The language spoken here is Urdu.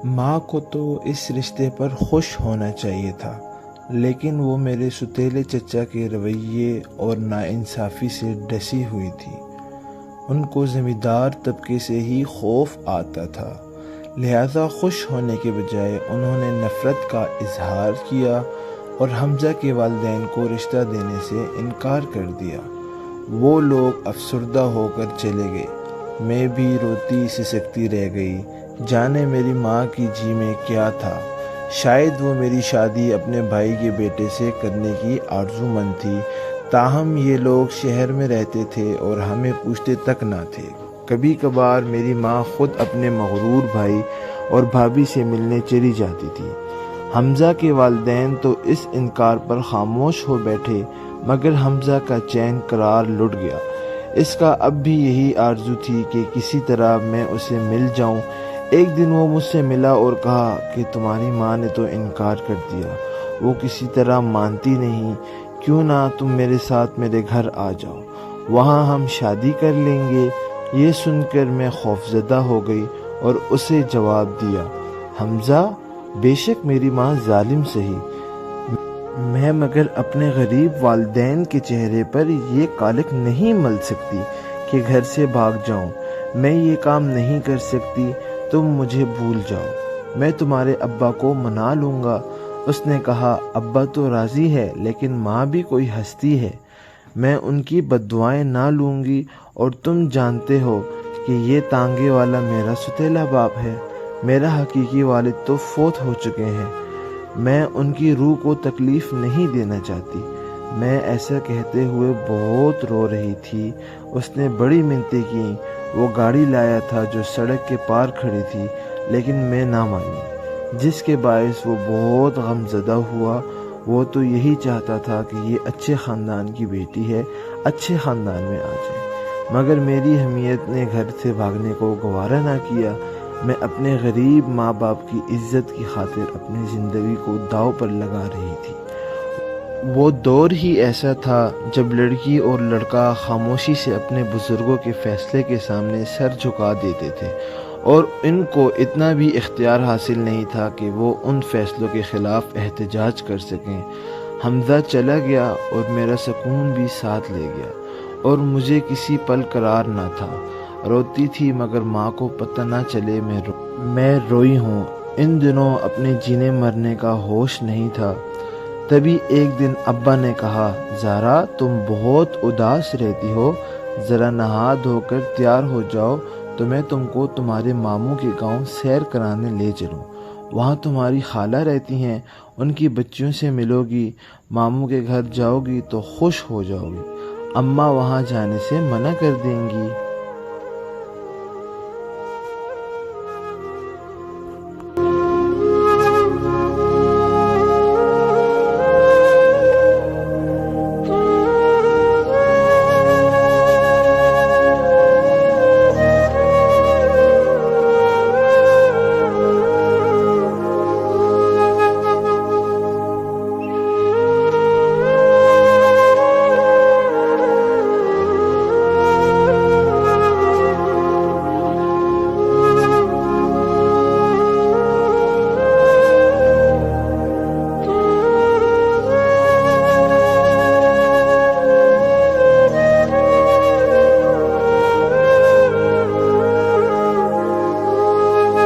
ماں کو تو اس رشتے پر خوش ہونا چاہیے تھا، لیکن وہ میرے ستیلے چچا کے رویے اور ناانصافی سے ڈسی ہوئی تھی۔ ان کو زمیندار طبقے سے ہی خوف آتا تھا، لہذا خوش ہونے کے بجائے انہوں نے نفرت کا اظہار کیا اور حمزہ کے والدین کو رشتہ دینے سے انکار کر دیا۔ وہ لوگ افسردہ ہو کر چلے گئے، میں بھی روتی سسکتی رہ گئی۔ جانے میری ماں کی جی میں کیا تھا، شاید وہ میری شادی اپنے بھائی کے بیٹے سے کرنے کی آرزومند تھی، تاہم یہ لوگ شہر میں رہتے تھے اور ہمیں پوچھتے تک نہ تھے۔ کبھی کبھار میری ماں خود اپنے مغرور بھائی اور بھابھی سے ملنے چلی جاتی تھی۔ حمزہ کے والدین تو اس انکار پر خاموش ہو بیٹھے، مگر حمزہ کا چین قرار لٹ گیا۔ اس کا اب بھی یہی آرزو تھی کہ کسی طرح میں اسے مل جاؤں۔ ایک دن وہ مجھ سے ملا اور کہا کہ تمہاری ماں نے تو انکار کر دیا، وہ کسی طرح مانتی نہیں، کیوں نہ تم میرے ساتھ میرے گھر آ جاؤ، وہاں ہم شادی کر لیں گے۔ یہ سن کر میں خوفزدہ ہو گئی اور اسے جواب دیا، حمزہ، بے شک میری ماں ظالم سہی، میں مگر اپنے غریب والدین کے چہرے پر یہ کالک نہیں مل سکتی کہ گھر سے بھاگ جاؤں۔ میں یہ کام نہیں کر سکتی، تم مجھے بھول جاؤ، میں تمہارے ابا کو منا لوں گا۔ اس نے کہا، ابا تو راضی ہے، لیکن ماں بھی کوئی ہستی ہے، میں ان کی بددعائیں نہ لوں گی، اور تم جانتے ہو کہ یہ تانگے والا میرا ستیلا باپ ہے، میرا حقیقی والد تو فوت ہو چکے ہیں، میں ان کی روح کو تکلیف نہیں دینا چاہتی۔ میں ایسا کہتے ہوئے بہت رو رہی تھی۔ اس نے بڑی منتیں کی، وہ گاڑی لایا تھا جو سڑک کے پار کھڑی تھی، لیکن میں نہ مانی، جس کے باعث وہ بہت غم زدہ ہوا۔ وہ تو یہی چاہتا تھا کہ یہ اچھے خاندان کی بیٹی ہے، اچھے خاندان میں آ جائے، مگر میری حمیت نے گھر سے بھاگنے کو گوارا نہ کیا۔ میں اپنے غریب ماں باپ کی عزت کی خاطر اپنی زندگی کو داؤ پر لگا رہی تھی۔ وہ دور ہی ایسا تھا جب لڑکی اور لڑکا خاموشی سے اپنے بزرگوں کے فیصلے کے سامنے سر جھکا دیتے تھے، اور ان کو اتنا بھی اختیار حاصل نہیں تھا کہ وہ ان فیصلوں کے خلاف احتجاج کر سکیں۔ حمزہ چلا گیا اور میرا سکون بھی ساتھ لے گیا، اور مجھے کسی پل قرار نہ تھا۔ روتی تھی مگر ماں کو پتہ نہ چلے میں روئی ہوں۔ ان دنوں اپنے جینے مرنے کا ہوش نہیں تھا۔ تبھی ایک دن ابا نے کہا، زہرا، تم بہت اداس رہتی ہو، ذرا نہا دھو کر تیار ہو جاؤ تو میں تم کو تمہارے ماموں کے گاؤں سیر کرانے لے چلوں، وہاں تمہاری خالہ رہتی ہیں، ان کی بچیوں سے ملو گی، ماموں کے گھر جاؤ گی تو خوش ہو جاؤ گی، اماں وہاں جانے سے منع کر دیں گی۔